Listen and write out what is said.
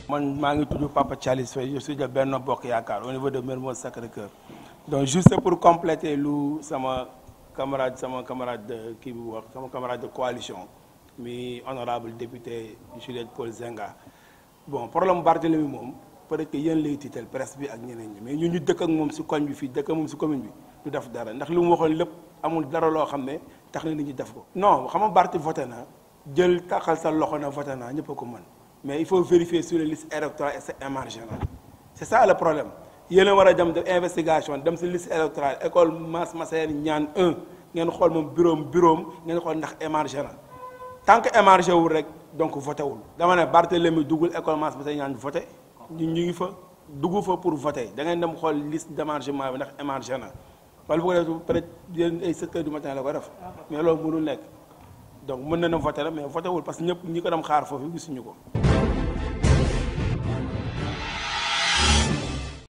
man maa ngi tudd Papa Thialis Faye je suis de Benno Bokk Yaakaar au niveau de Mermoz Sacré-Cœur donc juste pour compléter lu sama camarade de kii bi wax sama camarade de coalition mi honorable député Juliette Paul Zenga bon problème Barthélemy moom peut-être que yéen lay tiital presse bi ak ñeneen ñi mais ñun ñu dëkk ak moom si koñ bi fii dëkk ak moom si commune bi du def dara ndax li mu waxoon lépp amul dara loo xam ne tax na nit ñi def ko. non xam nga Barth voté na jël taxal sa loxo na voté na ñëpp a ko mën mais il faut vérifier sur les listes électorales et c'est émargent c'est ça le problème yéen a war a dem de investigation dem si liste électorale école Mass Massaër Niane 1 ngeen xool moom bureau ngeen xool ndax émargent na tant que émargé wul rek donc voté wul dama ne Barthélemy duggul école Mass Massaër Niane voté ñu ngi fa dugg fa pour voter da ngeen dem xool liste d'émargement bi ndax émargé na wala bu ko def peut-être yéen ay 7 heures du matin la ko def mais loolu mënul nekk donc mën na voter la mais voté wul parce que ñëpp ñi ko dem xaar foofu gisuñu ko.